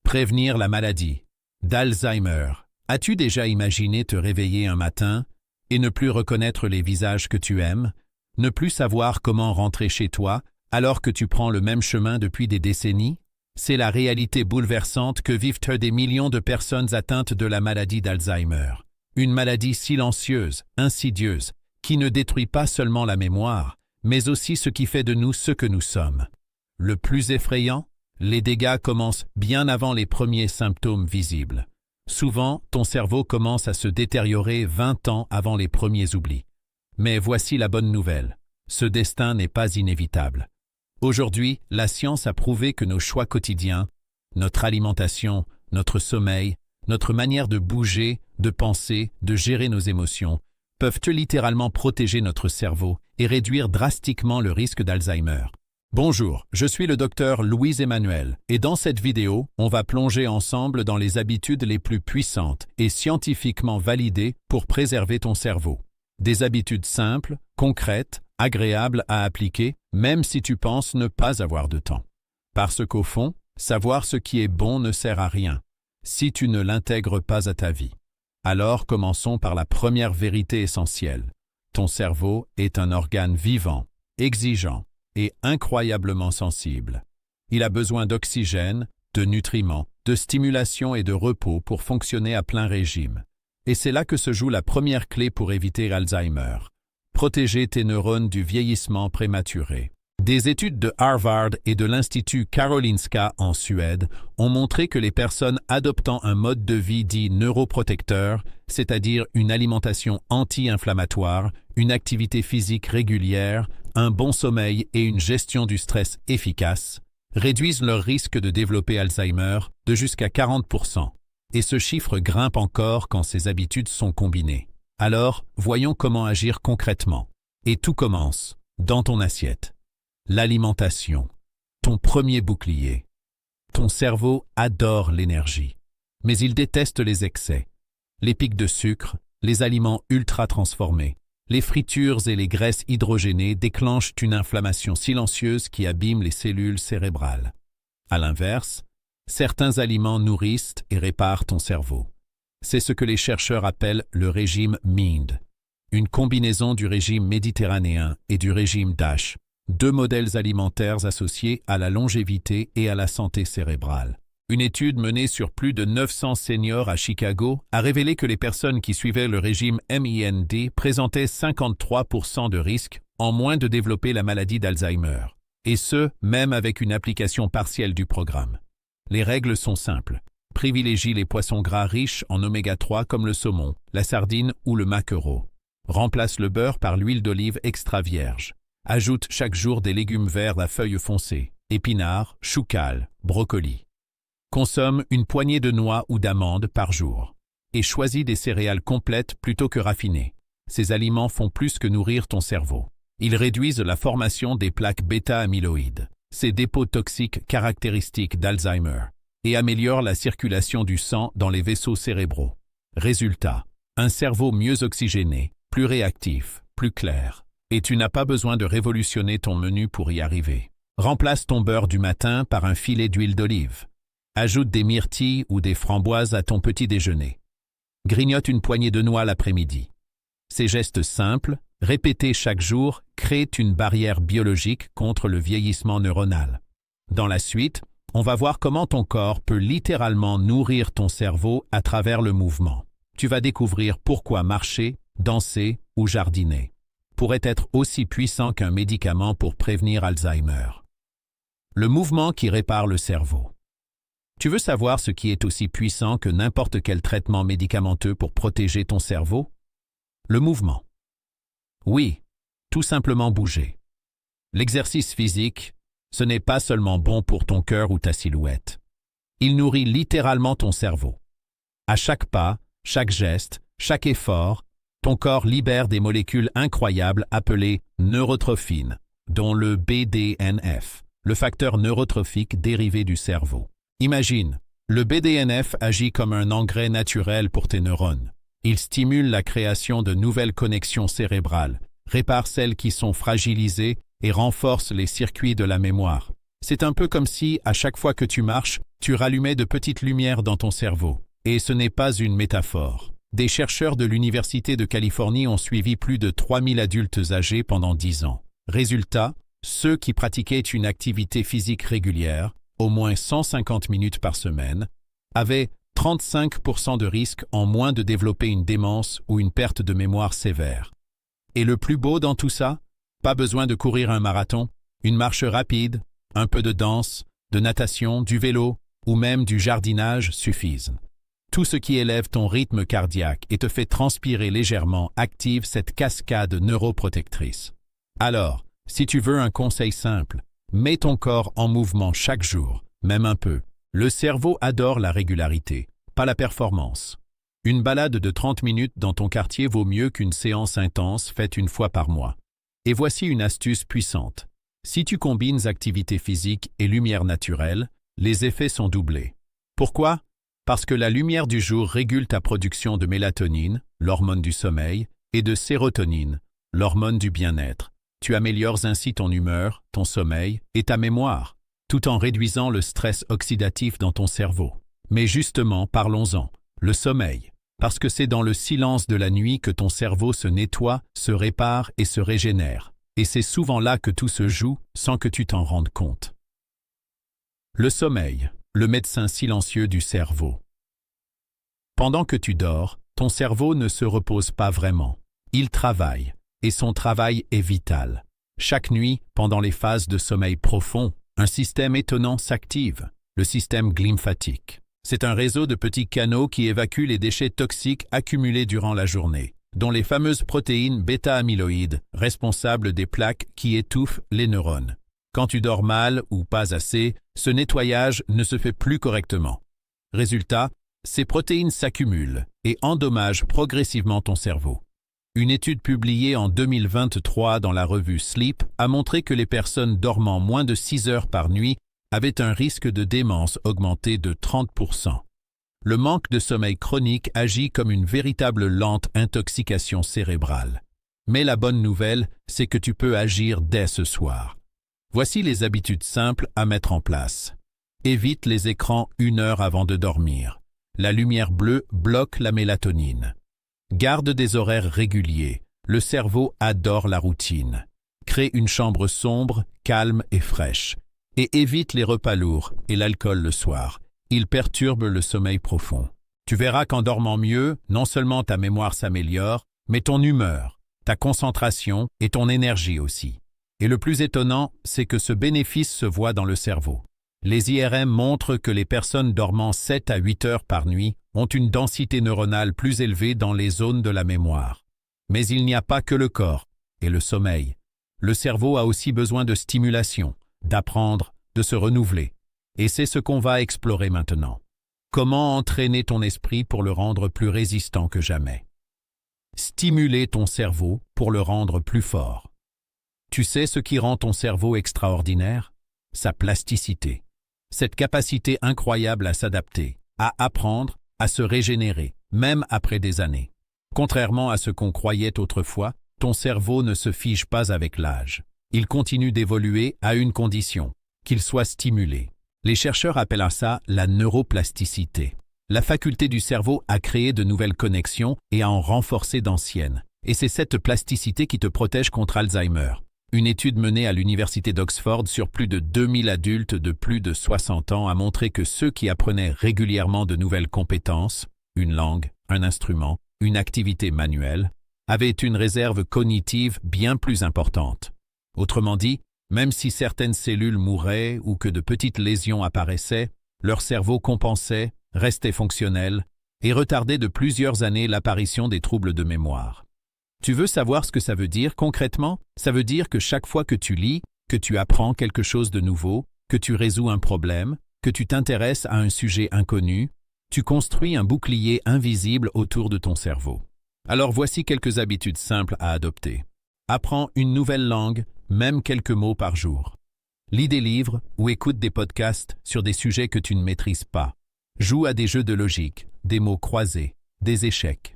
Prévenir la maladie d'Alzheimer. As-tu déjà imaginé te réveiller un matin et ne plus reconnaître les visages que tu aimes, ne plus savoir comment rentrer chez toi alors que tu prends le même chemin depuis des décennies? C'est la réalité bouleversante que vivent des millions de personnes atteintes de la maladie d'Alzheimer. Une maladie silencieuse, insidieuse, qui ne détruit pas seulement la mémoire, mais aussi ce qui fait de nous ce que nous sommes. Le plus effrayant, les dégâts commencent bien avant les premiers symptômes visibles. Souvent, ton cerveau commence à se détériorer 20 ans avant les premiers oublis. Mais voici la bonne nouvelle. Ce destin n'est pas inévitable. Aujourd'hui, la science a prouvé que nos choix quotidiens, notre alimentation, notre sommeil, notre manière de bouger, de penser, de gérer nos émotions, peuvent littéralement protéger notre cerveau et réduire drastiquement le risque d'Alzheimer. Bonjour, je suis le docteur Louis Emmanuel et dans cette vidéo, on va plonger ensemble dans les habitudes les plus puissantes et scientifiquement validées pour préserver ton cerveau. Des habitudes simples, concrètes, agréables à appliquer, même si tu penses ne pas avoir de temps. Parce qu'au fond, savoir ce qui est bon ne sert à rien, si tu ne l'intègres pas à ta vie. Alors commençons par la première vérité essentielle. Ton cerveau est un organe vivant, exigeant et incroyablement sensible. Il a besoin d'oxygène, de nutriments, de stimulation et de repos pour fonctionner à plein régime. Et c'est là que se joue la première clé pour éviter Alzheimer. Protéger tes neurones du vieillissement prématuré. Des études de Harvard et de l'Institut Karolinska en Suède ont montré que les personnes adoptant un mode de vie dit neuroprotecteur, c'est-à-dire une alimentation anti-inflammatoire, une activité physique régulière, un bon sommeil et une gestion du stress efficace, réduisent leur risque de développer Alzheimer de jusqu'à 40%. Et ce chiffre grimpe encore quand ces habitudes sont combinées. Alors, voyons comment agir concrètement. Et tout commence dans ton assiette. L'alimentation, ton premier bouclier. Ton cerveau adore l'énergie, mais il déteste les excès. Les pics de sucre, les aliments ultra transformés, les fritures et les graisses hydrogénées déclenchent une inflammation silencieuse qui abîme les cellules cérébrales. À l'inverse, certains aliments nourrissent et réparent ton cerveau. C'est ce que les chercheurs appellent le régime MIND, une combinaison du régime méditerranéen et du régime DASH, deux modèles alimentaires associés à la longévité et à la santé cérébrale. Une étude menée sur plus de 900 seniors à Chicago a révélé que les personnes qui suivaient le régime MIND présentaient 53% de risque en moins de développer la maladie d'Alzheimer, et ce, même avec une application partielle du programme. Les règles sont simples. Privilégie les poissons gras riches en oméga 3 comme le saumon, la sardine ou le maquereau. Remplace le beurre par l'huile d'olive extra vierge. Ajoute chaque jour des légumes verts à feuilles foncées, épinards, choucals, brocolis. Consomme une poignée de noix ou d'amandes par jour. Et choisis des céréales complètes plutôt que raffinées. Ces aliments font plus que nourrir ton cerveau. Ils réduisent la formation des plaques bêta-amyloïdes, ces dépôts toxiques caractéristiques d'Alzheimer, et améliorent la circulation du sang dans les vaisseaux cérébraux. Résultat, un cerveau mieux oxygéné, plus réactif, plus clair. Et tu n'as pas besoin de révolutionner ton menu pour y arriver. Remplace ton beurre du matin par un filet d'huile d'olive. Ajoute des myrtilles ou des framboises à ton petit déjeuner. Grignote une poignée de noix l'après-midi. Ces gestes simples, répétés chaque jour, créent une barrière biologique contre le vieillissement neuronal. Dans la suite, on va voir comment ton corps peut littéralement nourrir ton cerveau à travers le mouvement. Tu vas découvrir pourquoi marcher, danser ou jardiner pourrait être aussi puissant qu'un médicament pour prévenir Alzheimer. Le mouvement qui répare le cerveau. Tu veux savoir ce qui est aussi puissant que n'importe quel traitement médicamenteux pour protéger ton cerveau? Le mouvement. Oui, tout simplement bouger. L'exercice physique, ce n'est pas seulement bon pour ton cœur ou ta silhouette. Il nourrit littéralement ton cerveau. À chaque pas, chaque geste, chaque effort, ton corps libère des molécules incroyables appelées neurotrophines, dont le BDNF, le facteur neurotrophique dérivé du cerveau. Imagine, le BDNF agit comme un engrais naturel pour tes neurones. Il stimule la création de nouvelles connexions cérébrales, répare celles qui sont fragilisées et renforce les circuits de la mémoire. C'est un peu comme si, à chaque fois que tu marches, tu rallumais de petites lumières dans ton cerveau. Et ce n'est pas une métaphore. Des chercheurs de l'Université de Californie ont suivi plus de 3000 adultes âgés pendant 10 ans. Résultat, ceux qui pratiquaient une activité physique régulière, au moins 150 minutes par semaine, avaient 35% de risque en moins de développer une démence ou une perte de mémoire sévère. Et le plus beau dans tout ça? Pas besoin de courir un marathon, une marche rapide, un peu de danse, de natation, du vélo ou même du jardinage suffisent. Tout ce qui élève ton rythme cardiaque et te fait transpirer légèrement active cette cascade neuroprotectrice. Alors, si tu veux un conseil simple, mets ton corps en mouvement chaque jour, même un peu. Le cerveau adore la régularité, pas la performance. Une balade de 30 minutes dans ton quartier vaut mieux qu'une séance intense faite une fois par mois. Et voici une astuce puissante. Si tu combines activité physique et lumière naturelle, les effets sont doublés. Pourquoi? Parce que la lumière du jour régule ta production de mélatonine, l'hormone du sommeil, et de sérotonine, l'hormone du bien-être. Tu améliores ainsi ton humeur, ton sommeil et ta mémoire, tout en réduisant le stress oxydatif dans ton cerveau. Mais justement, parlons-en, le sommeil. Parce que c'est dans le silence de la nuit que ton cerveau se nettoie, se répare et se régénère. Et c'est souvent là que tout se joue, sans que tu t'en rendes compte. Le sommeil, le médecin silencieux du cerveau. Pendant que tu dors, ton cerveau ne se repose pas vraiment. Il travaille, et son travail est vital. Chaque nuit, pendant les phases de sommeil profond, un système étonnant s'active, le système glymphatique. C'est un réseau de petits canaux qui évacuent les déchets toxiques accumulés durant la journée, dont les fameuses protéines bêta-amyloïdes, responsables des plaques qui étouffent les neurones. Quand tu dors mal ou pas assez, ce nettoyage ne se fait plus correctement. Résultat, ces protéines s'accumulent et endommagent progressivement ton cerveau. Une étude publiée en 2023 dans la revue Sleep a montré que les personnes dormant moins de 6 heures par nuit avaient un risque de démence augmenté de 30%. Le manque de sommeil chronique agit comme une véritable lente intoxication cérébrale. Mais la bonne nouvelle, c'est que tu peux agir dès ce soir. Voici les habitudes simples à mettre en place. Évite les écrans 1 heure avant de dormir. La lumière bleue bloque la mélatonine. Garde des horaires réguliers. Le cerveau adore la routine. Crée une chambre sombre, calme et fraîche. Et évite les repas lourds et l'alcool le soir. Ils perturbent le sommeil profond. Tu verras qu'en dormant mieux, non seulement ta mémoire s'améliore, mais ton humeur, ta concentration et ton énergie aussi. Et le plus étonnant, c'est que ce bénéfice se voit dans le cerveau. Les IRM montrent que les personnes dormant 7 à 8 heures par nuit ont une densité neuronale plus élevée dans les zones de la mémoire. Mais il n'y a pas que le corps et le sommeil. Le cerveau a aussi besoin de stimulation, d'apprendre, de se renouveler. Et c'est ce qu'on va explorer maintenant. Comment entraîner ton esprit pour le rendre plus résistant que jamais? Stimuler ton cerveau pour le rendre plus fort. Tu sais ce qui rend ton cerveau extraordinaire? Sa plasticité. Cette capacité incroyable à s'adapter, à apprendre, à se régénérer, même après des années. Contrairement à ce qu'on croyait autrefois, ton cerveau ne se fige pas avec l'âge. Il continue d'évoluer à une condition, qu'il soit stimulé. Les chercheurs appellent ça la neuroplasticité. La faculté du cerveau à créer de nouvelles connexions et à en renforcer d'anciennes. Et c'est cette plasticité qui te protège contre Alzheimer. Une étude menée à l'université d'Oxford sur plus de 2000 adultes de plus de 60 ans a montré que ceux qui apprenaient régulièrement de nouvelles compétences, une langue, un instrument, une activité manuelle, avaient une réserve cognitive bien plus importante. Autrement dit, même si certaines cellules mouraient ou que de petites lésions apparaissaient, leur cerveau compensait, restait fonctionnel et retardait de plusieurs années l'apparition des troubles de mémoire. Tu veux savoir ce que ça veut dire concrètement? Ça veut dire que chaque fois que tu lis, que tu apprends quelque chose de nouveau, que tu résous un problème, que tu t'intéresses à un sujet inconnu, tu construis un bouclier invisible autour de ton cerveau. Alors voici quelques habitudes simples à adopter. Apprends une nouvelle langue, même quelques mots par jour. Lis des livres ou écoute des podcasts sur des sujets que tu ne maîtrises pas. Joue à des jeux de logique, des mots croisés, des échecs.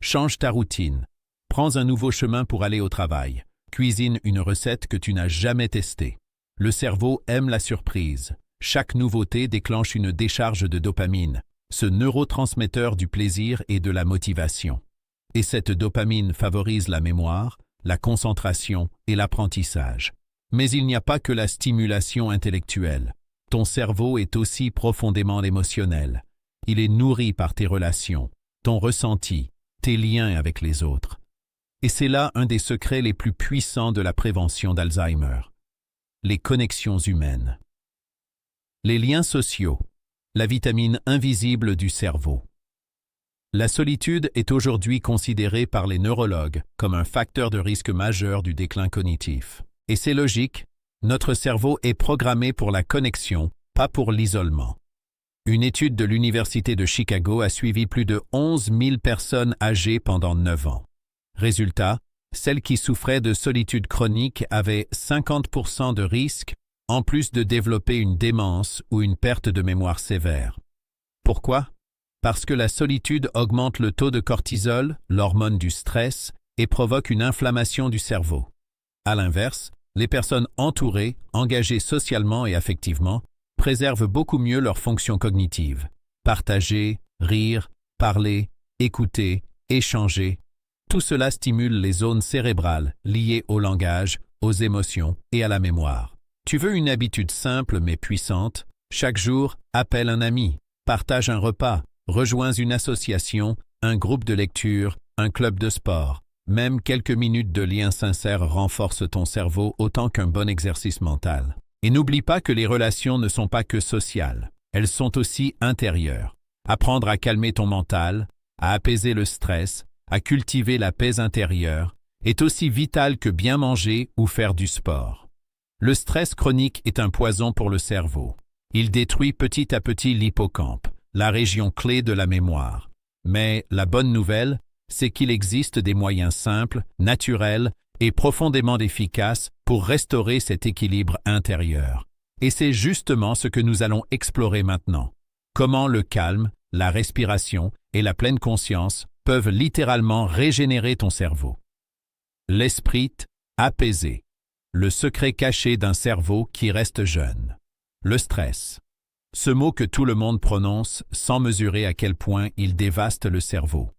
Change ta routine. Prends un nouveau chemin pour aller au travail. Cuisine une recette que tu n'as jamais testée. Le cerveau aime la surprise. Chaque nouveauté déclenche une décharge de dopamine, ce neurotransmetteur du plaisir et de la motivation. Et cette dopamine favorise la mémoire, la concentration et l'apprentissage. Mais il n'y a pas que la stimulation intellectuelle. Ton cerveau est aussi profondément émotionnel. Il est nourri par tes relations, ton ressenti, tes liens avec les autres. Et c'est là un des secrets les plus puissants de la prévention d'Alzheimer. Les connexions humaines. Les liens sociaux, la vitamine invisible du cerveau. La solitude est aujourd'hui considérée par les neurologues comme un facteur de risque majeur du déclin cognitif. Et c'est logique, notre cerveau est programmé pour la connexion, pas pour l'isolement. Une étude de l'Université de Chicago a suivi plus de 11 000 personnes âgées pendant 9 ans. Résultat, celles qui souffraient de solitude chronique avaient 50% de risque, en plus de développer une démence ou une perte de mémoire sévère. Pourquoi? Parce que la solitude augmente le taux de cortisol, l'hormone du stress, et provoque une inflammation du cerveau. À l'inverse, les personnes entourées, engagées socialement et affectivement, préservent beaucoup mieux leurs fonctions cognitives. Partager, rire, parler, écouter, échanger. Tout cela stimule les zones cérébrales liées au langage, aux émotions et à la mémoire. Tu veux une habitude simple mais puissante? Chaque jour, appelle un ami, partage un repas, rejoins une association, un groupe de lecture, un club de sport. Même quelques minutes de lien sincère renforcent ton cerveau autant qu'un bon exercice mental. Et n'oublie pas que les relations ne sont pas que sociales, elles sont aussi intérieures. Apprendre à calmer ton mental, à apaiser le stress, à cultiver la paix intérieure, est aussi vital que bien manger ou faire du sport. Le stress chronique est un poison pour le cerveau. Il détruit petit à petit l'hippocampe, la région clé de la mémoire. Mais la bonne nouvelle, c'est qu'il existe des moyens simples, naturels et profondément efficaces pour restaurer cet équilibre intérieur. Et c'est justement ce que nous allons explorer maintenant. Comment le calme, la respiration et la pleine conscience peuvent littéralement régénérer ton cerveau. L'esprit apaisé. Le secret caché d'un cerveau qui reste jeune. Le stress. Ce mot que tout le monde prononce sans mesurer à quel point il dévaste le cerveau.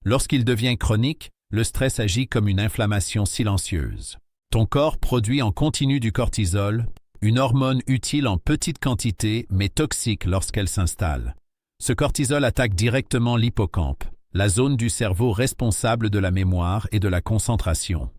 Lorsqu'il devient chronique, le stress agit comme une inflammation silencieuse. Ton corps produit en continu du cortisol, une hormone utile en petite quantité mais toxique lorsqu'elle s'installe. Ce cortisol attaque directement l'hippocampe, la zone du cerveau responsable de la mémoire et de la concentration.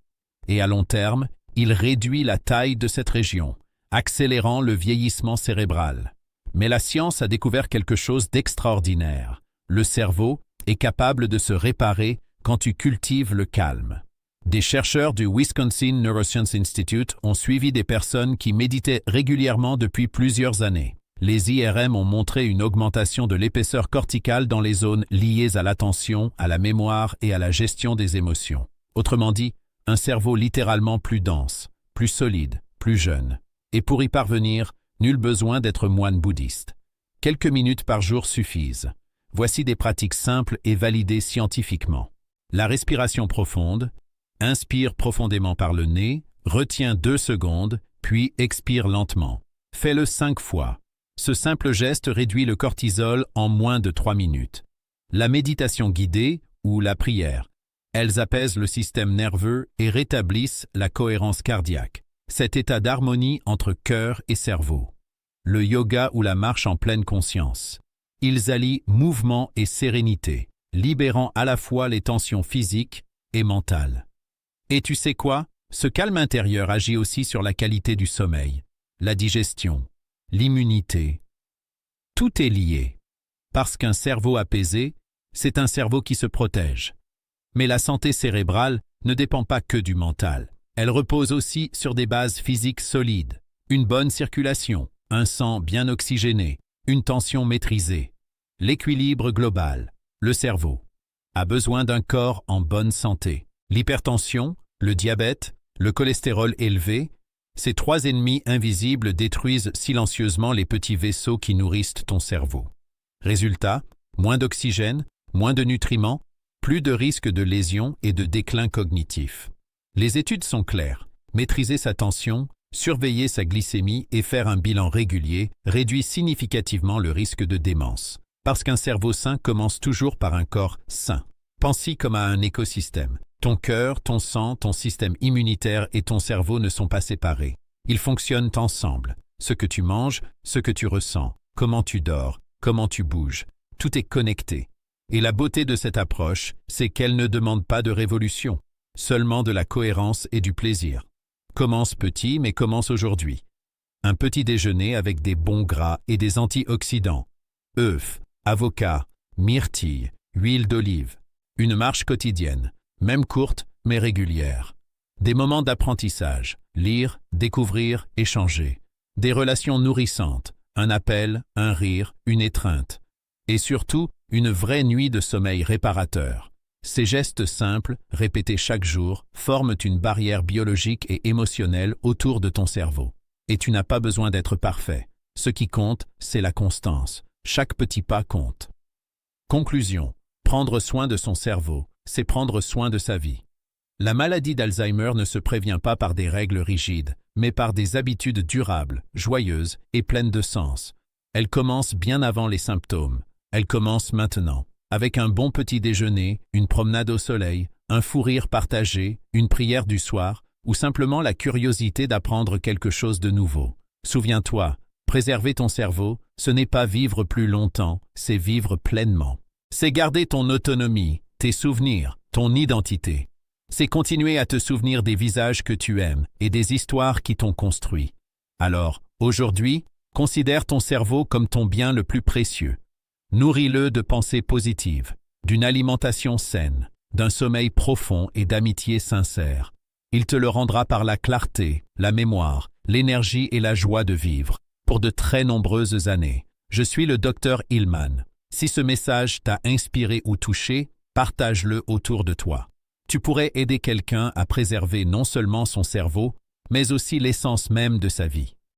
Et à long terme, il réduit la taille de cette région, accélérant le vieillissement cérébral. Mais la science a découvert quelque chose d'extraordinaire. Le cerveau est capable de se réparer quand tu cultives le calme. Des chercheurs du Wisconsin Neuroscience Institute ont suivi des personnes qui méditaient régulièrement depuis plusieurs années. Les IRM ont montré une augmentation de l'épaisseur corticale dans les zones liées à l'attention, à la mémoire et à la gestion des émotions. Autrement dit, un cerveau littéralement plus dense, plus solide, plus jeune. Et pour y parvenir, nul besoin d'être moine bouddhiste. Quelques minutes par jour suffisent. Voici des pratiques simples et validées scientifiquement. La respiration profonde. Inspire profondément par le nez, retiens 2 secondes, puis expire lentement. Fais-le 5 fois. Ce simple geste réduit le cortisol en moins de 3 minutes. La méditation guidée ou la prière. Elles apaisent le système nerveux et rétablissent la cohérence cardiaque, cet état d'harmonie entre cœur et cerveau. Le yoga ou la marche en pleine conscience. Ils allient mouvement et sérénité, libérant à la fois les tensions physiques et mentales. Et tu sais quoi? Ce calme intérieur agit aussi sur la qualité du sommeil, la digestion, l'immunité. Tout est lié. Parce qu'un cerveau apaisé, c'est un cerveau qui se protège. Mais la santé cérébrale ne dépend pas que du mental. Elle repose aussi sur des bases physiques solides, une bonne circulation, un sang bien oxygéné, une tension maîtrisée. L'équilibre global, le cerveau, a besoin d'un corps en bonne santé. L'hypertension, le diabète, le cholestérol élevé, ces 3 ennemis invisibles détruisent silencieusement les petits vaisseaux qui nourrissent ton cerveau. Résultat, moins d'oxygène, moins de nutriments, plus de risques de lésions et de déclin cognitif. Les études sont claires. Maîtriser sa tension, Surveiller sa glycémie et faire un bilan régulier réduit significativement le risque de démence. Parce qu'un cerveau sain commence toujours par un corps sain. Pense-y comme à un écosystème. Ton cœur, ton sang, ton système immunitaire et ton cerveau ne sont pas séparés. Ils fonctionnent ensemble. Ce que tu manges, ce que tu ressens, comment tu dors, comment tu bouges, tout est connecté. Et la beauté de cette approche, c'est qu'elle ne demande pas de révolution, seulement de la cohérence et du plaisir. Commence petit, mais commence aujourd'hui. Un petit déjeuner avec des bons gras et des antioxydants. Œufs, avocats, myrtilles, huile d'olive. Une marche quotidienne, même courte, mais régulière. Des moments d'apprentissage, lire, découvrir, échanger. Des relations nourrissantes, un appel, un rire, une étreinte. Et surtout, une vraie nuit de sommeil réparateur. Ces gestes simples, répétés chaque jour, forment une barrière biologique et émotionnelle autour de ton cerveau. Et tu n'as pas besoin d'être parfait. Ce qui compte, c'est la constance. Chaque petit pas compte. Conclusion. Prendre soin de son cerveau, c'est prendre soin de sa vie. La maladie d'Alzheimer ne se prévient pas par des règles rigides, mais par des habitudes durables, joyeuses et pleines de sens. Elle commence bien avant les symptômes. Elle commence maintenant. Avec un bon petit déjeuner, une promenade au soleil, un fou rire partagé, une prière du soir, ou simplement la curiosité d'apprendre quelque chose de nouveau. Souviens-toi, préserver ton cerveau, ce n'est pas vivre plus longtemps, c'est vivre pleinement. C'est garder ton autonomie, tes souvenirs, ton identité. C'est continuer à te souvenir des visages que tu aimes et des histoires qui t'ont construit. Alors, aujourd'hui, considère ton cerveau comme ton bien le plus précieux. Nourris-le de pensées positives, d'une alimentation saine, d'un sommeil profond et d'amitié sincère. Il te le rendra par la clarté, la mémoire, l'énergie et la joie de vivre, pour de très nombreuses années. Je suis le Dr Hillman. Si ce message t'a inspiré ou touché, partage-le autour de toi. Tu pourrais aider quelqu'un à préserver non seulement son cerveau, mais aussi l'essence même de sa vie.